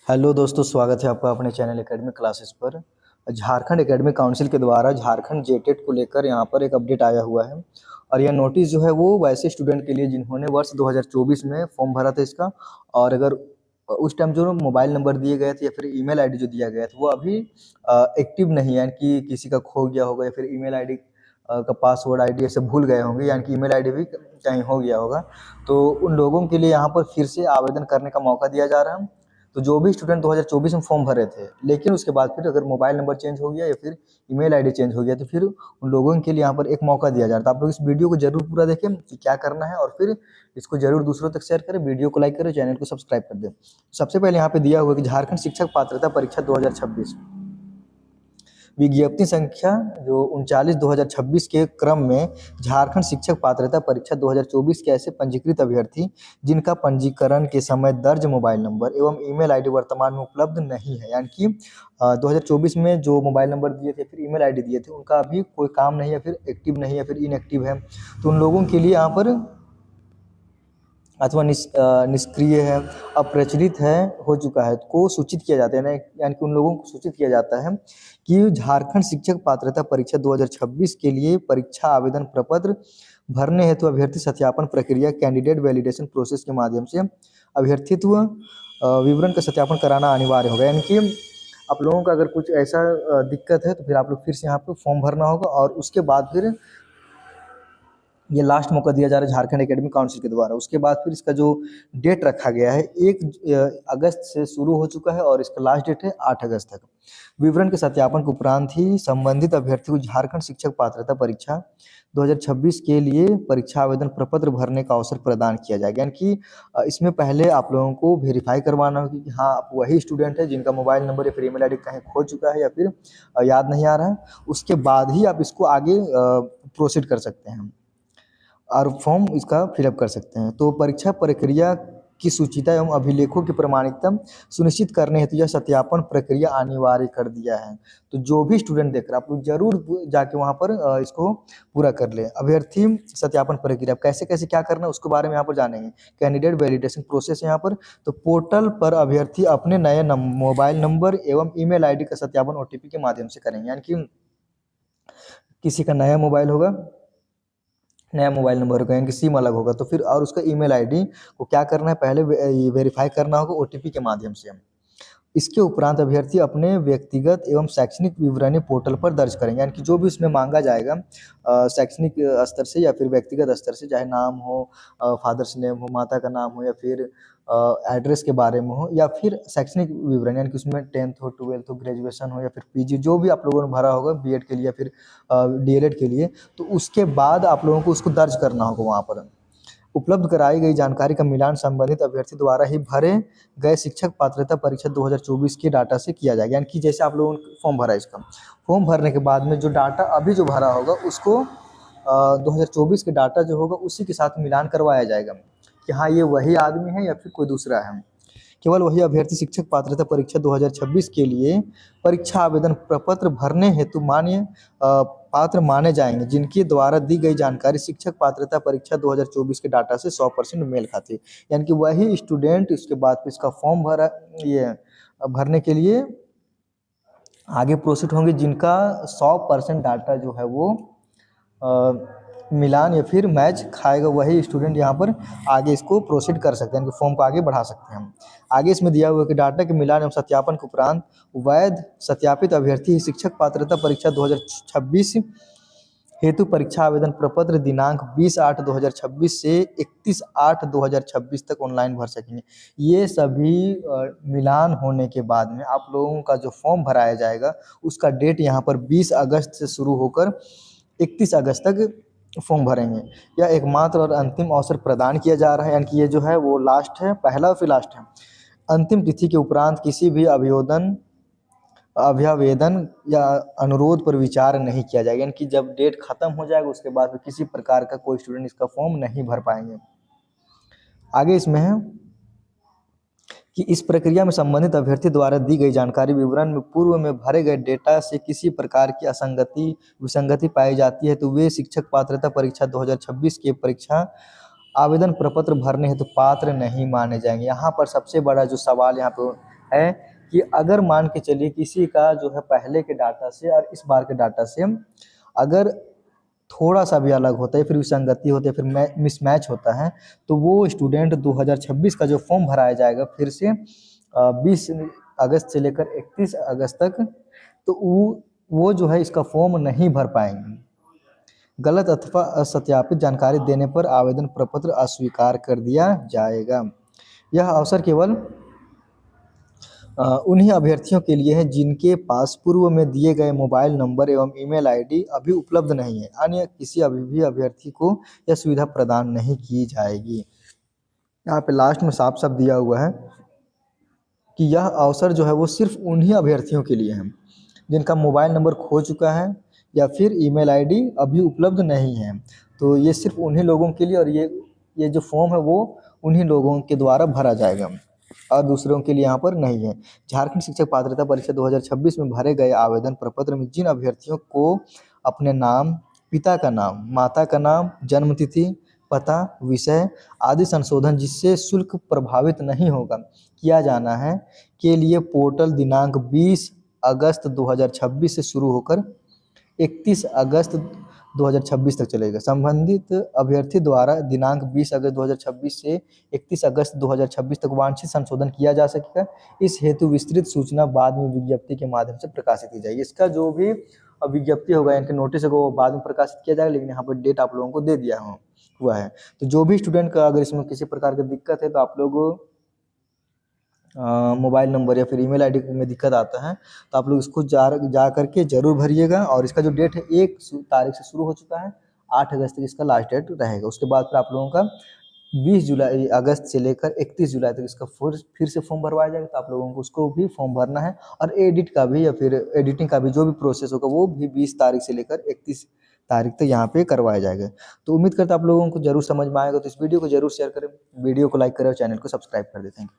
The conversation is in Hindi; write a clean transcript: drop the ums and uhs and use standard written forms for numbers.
हेलो दोस्तों, स्वागत है आपका अपने चैनल एकेडमिक क्लासेस पर। झारखंड एकेडमिक काउंसिल के द्वारा झारखंड जेटेट को लेकर यहाँ पर एक अपडेट आया हुआ है। और यह नोटिस जो है वो वैसे स्टूडेंट के लिए जिन्होंने वर्ष 2024 में फॉर्म भरा था इसका। और अगर उस टाइम जो मोबाइल नंबर दिए गए थे या फिर ईमेल आईडी जो दिया गया था वो अभी एक्टिव नहीं है, यानी कि किसी का खो गया होगा या फिर ईमेल आईडी का पासवर्ड आईडी ऐसे भूल गए होंगे, यानी कि ईमेल आईडी भी कहीं हो गया होगा। तो उन लोगों के लिए यहाँ पर फिर से आवेदन करने का मौका दिया जा रहा है। तो जो भी स्टूडेंट 2024 में फॉर्म भरे थे लेकिन उसके बाद फिर अगर मोबाइल नंबर चेंज हो गया या फिर ईमेल आईडी चेंज हो गया तो फिर उन लोगों के लिए यहाँ पर एक मौका दिया जा रहा है। तो आप लोग इस वीडियो को जरूर पूरा देखें कि क्या करना है, और फिर इसको जरूर दूसरों तक शेयर करें, वीडियो को लाइक करें, चैनल को सब्सक्राइब कर दें। सबसे पहले यहाँ पे दिया हुआ है कि झारखंड शिक्षक पात्रता परीक्षा 2026 विज्ञप्ति संख्या जो 39/2026 के क्रम में झारखंड शिक्षक पात्रता परीक्षा 2024 के ऐसे पंजीकृत अभ्यर्थी जिनका पंजीकरण के समय दर्ज मोबाइल नंबर एवं ईमेल आईडी वर्तमान में उपलब्ध नहीं है, यानी कि 2024 में जो मोबाइल नंबर दिए थे फिर ईमेल आईडी दिए थे उनका अभी कोई काम नहीं है, फिर एक्टिव नहीं है, फिर इनएक्टिव है, तो उन लोगों के लिए यहाँ पर अथवा निष्क्रिय है, अप्रचलित है, हो चुका है को सूचित किया जाता है, यानी कि उन लोगों को सूचित किया जाता है कि झारखंड शिक्षक पात्रता परीक्षा 2026 के लिए परीक्षा आवेदन प्रपत्र भरने हेतु अभ्यर्थी सत्यापन प्रक्रिया कैंडिडेट वैलिडेशन प्रोसेस के माध्यम से अभ्यर्थित्व विवरण का सत्यापन कराना अनिवार्य होगा। यानी कि आप लोगों का अगर कुछ ऐसा दिक्कत है तो फिर आप लोग फिर से यहाँ पे फॉर्म भरना होगा, और उसके बाद फिर ये लास्ट मौका दिया जा रहा है झारखंड एकेडमिक काउंसिल के द्वारा। उसके बाद फिर इसका जो डेट रखा गया है 1 अगस्त से शुरू हो चुका है और इसका लास्ट डेट है 8 अगस्त तक। विवरण के सत्यापन के उपरांत ही संबंधित अभ्यर्थी को झारखंड शिक्षक पात्रता परीक्षा 2026 के लिए परीक्षा आवेदन प्रपत्र भरने का अवसर प्रदान किया जाएगा। यानी कि इसमें पहले आप लोगों को वेरीफाई करवाना होगा कि हाँ आप वही स्टूडेंट है जिनका मोबाइल नंबर या फिर ईमेल आईडी कहीं खो चुका है या फिर याद नहीं आ रहा है। उसके बाद ही आप इसको आगे प्रोसीड कर सकते हैं और फॉर्म इसका फिलअप कर सकते हैं। तो परीक्षा प्रक्रिया की सूचिता एवं अभिलेखों की प्रमाणिकता सुनिश्चित करने हेतु यह सत्यापन प्रक्रिया अनिवार्य कर दिया है। तो जो भी स्टूडेंट देख रहा है आप लोग जरूर जाके वहाँ पर इसको पूरा कर ले। अभ्यर्थी सत्यापन प्रक्रिया कैसे कैसे क्या करना है उसके बारे में यहाँ पर जानेंगे। कैंडिडेट वैलिडेशन प्रोसेस यहाँ पर, तो पोर्टल पर अभ्यर्थी अपने नए मोबाइल नंबर एवं ईमेल आईडी का सत्यापन ओटीपी के माध्यम से करेंगे। यानी कि किसी का नया मोबाइल होगा, नया मोबाइल नंबर होगा, यानी कि सिम अलग होगा, तो फिर और उसका ईमेल आईडी को क्या करना है पहले वेरीफाई करना होगा ओटीपी के माध्यम से। इसके उपरांत अभ्यर्थी अपने व्यक्तिगत एवं शैक्षणिक विवरणी पोर्टल पर दर्ज करेंगे। यानी कि जो भी उसमें मांगा जाएगा शैक्षणिक स्तर से या फिर व्यक्तिगत स्तर से, चाहे नाम हो, फादर्स नेम हो, माता का नाम हो, या फिर एड्रेस के बारे में हो, या फिर शैक्षणिक विवरण, यानी कि उसमें 10th हो, 12th हो, ग्रेजुएशन हो या फिर पीजी जो भी आप लोगों ने भरा होगा बीएड के लिए या फिर डीएलएड के लिए, तो उसके बाद आप लोगों को उसको दर्ज करना होगा वहाँ पर। उपलब्ध कराई गई जानकारी का मिलान संबंधित अभ्यर्थी द्वारा ही भरे गए शिक्षक पात्रता परीक्षा 2024 के डाटा से किया जाएगा। यानी कि जैसे आप लोगों ने फॉर्म भरा इसका, फॉर्म भरने के बाद में जो डाटा अभी जो भरा होगा उसको 2024 के डाटा जो होगा उसी के साथ मिलान करवाया जाएगा कि हाँ ये वही आदमी है या फिर कोई दूसरा है। केवल वही अभ्यर्थी शिक्षक पात्रता परीक्षा 2026 के लिए परीक्षा आवेदन प्रपत्र भरने हेतु मान्य पात्र माने जाएंगे जिनके द्वारा दी गई जानकारी शिक्षक पात्रता परीक्षा 2024 के डाटा से 100% मेल खाती है। यानी कि वही स्टूडेंट इसके बाद फिर इसका फॉर्म भरा ये भरने के लिए आगे प्रोसीड होंगे जिनका 100% डाटा जो है वो मिलान या फिर मैच खाएगा, वही स्टूडेंट यहाँ पर आगे इसको प्रोसीड कर सकते हैं, फॉर्म को आगे बढ़ा सकते हैं। आगे इसमें दिया हुआ है कि डाटा के मिलान एवं सत्यापन के उपरांत वैध सत्यापित अभ्यर्थी शिक्षक पात्रता परीक्षा 2026 हेतु परीक्षा आवेदन प्रपत्र दिनांक 20/8/2026 से 31/8/2026 तक ऑनलाइन भर सकेंगे। ये सभी मिलान होने के बाद में आप लोगों का जो फॉर्म भराया जाएगा उसका डेट यहाँ पर 20 अगस्त से शुरू होकर 31 अगस्त तक फॉर्म भरेंगे। यह एकमात्र और अंतिम अवसर प्रदान किया जा रहा है, यानी कि ये जो है वो लास्ट है, पहला और फिर लास्ट है। अंतिम तिथि के उपरांत किसी भी अभ्यावेदन या अनुरोध पर विचार नहीं किया जाएगा। यानी कि जब डेट खत्म हो जाएगा उसके बाद फिर किसी प्रकार का कोई स्टूडेंट इसका फॉर्म नहीं भर पाएंगे। आगे इसमें है कि इस प्रक्रिया में संबंधित अभ्यर्थी द्वारा दी गई जानकारी विवरण में पूर्व में भरे गए डेटा से किसी प्रकार की असंगति विसंगति पाई जाती है तो वे शिक्षक पात्रता परीक्षा 2026 के परीक्षा आवेदन प्रपत्र भरने हेतु पात्र नहीं माने जाएंगे। यहाँ पर सबसे बड़ा जो सवाल यहाँ पे है कि अगर मान के चलिए किसी का जो है पहले के डाटा से और इस बार के डाटा से अगर थोड़ा सा भी अलग होता है, फिर विसंगति होती है, फिर मिसमैच होता है, तो वो स्टूडेंट 2026 का जो फॉर्म भराया जाएगा फिर से 20 अगस्त से लेकर 31 अगस्त तक, तो वो जो है इसका फॉर्म नहीं भर पाएंगे। गलत अथवा असत्यापित जानकारी देने पर आवेदन प्रपत्र अस्वीकार कर दिया जाएगा। यह अवसर केवल उन्हीं अभ्यर्थियों के लिए है जिनके पास पूर्व में दिए गए मोबाइल नंबर एवं ईमेल आईडी अभी उपलब्ध नहीं है। अन्य किसी अभी भी अभ्यर्थी को यह सुविधा प्रदान नहीं की जाएगी। यहाँ पे लास्ट में साफ साफ दिया हुआ है कि यह अवसर जो है वो सिर्फ उन्हीं अभ्यर्थियों के लिए है जिनका मोबाइल नंबर खो चुका है या फिर ईमेल आईडी अभी उपलब्ध नहीं है। तो ये सिर्फ उन्हीं लोगों के लिए, और ये जो फॉर्म है वो उन्हीं लोगों के द्वारा भरा जाएगा और दूसरों के लिए यहाँ पर नहीं है। झारखंड शिक्षक पात्रता परीक्षा 2026 में भरे गए आवेदन प्रपत्र में जिन अभ्यर्थियों को अपने नाम, पिता का नाम, माता का नाम, जन्मतिथि, पता, विषय आदि संशोधन जिससे शुल्क प्रभावित नहीं होगा किया जाना है के लिए पोर्टल दिनांक 20 अगस्त 2026 से शुरू होकर 31 अगस्त 2026 तक चलेगा। संबंधित अभ्यर्थी द्वारा दिनांक 20 अगस्त 2026 से 31 अगस्त 2026 तक वांछित संशोधन किया जा सकेगा। इस हेतु विस्तृत सूचना बाद में विज्ञप्ति के माध्यम से प्रकाशित की जाएगी। इसका जो भी विज्ञप्ति होगा यानी कि नोटिस होगा वो बाद में प्रकाशित किया जाएगा, लेकिन यहाँ पर डेट आप लोगों को दे दिया हुआ है। तो जो भी स्टूडेंट का अगर इसमें किसी प्रकार की दिक्कत है तो आप लोग मोबाइल नंबर या फिर ईमेल आईडी में दिक्कत आता है तो आप लोग इसको जा करके जरूर भरिएगा। और इसका जो डेट है 1 तारीख से शुरू हो चुका है, 8 अगस्त तक इसका लास्ट डेट रहेगा। उसके बाद फिर आप लोगों का 20 जुलाई अगस्त से लेकर 31 जुलाई तक इसका फिर से फॉर्म भरवाया जाएगा। तो आप लोगों को उसको भी फॉर्म भरना है और एडिट का भी या फिर एडिटिंग का भी जो भी प्रोसेस होगा वो भी 20 तारीख से लेकर 31 तारीख तक यहाँ पे करवाया जाएगा। तो उम्मीद करता आप लोगों को जरूर समझ में आएगा। तो इस वीडियो को जरूर शेयर करें, वीडियो को लाइक करें और चैनल को सब्सक्राइब कर दें। Thank you.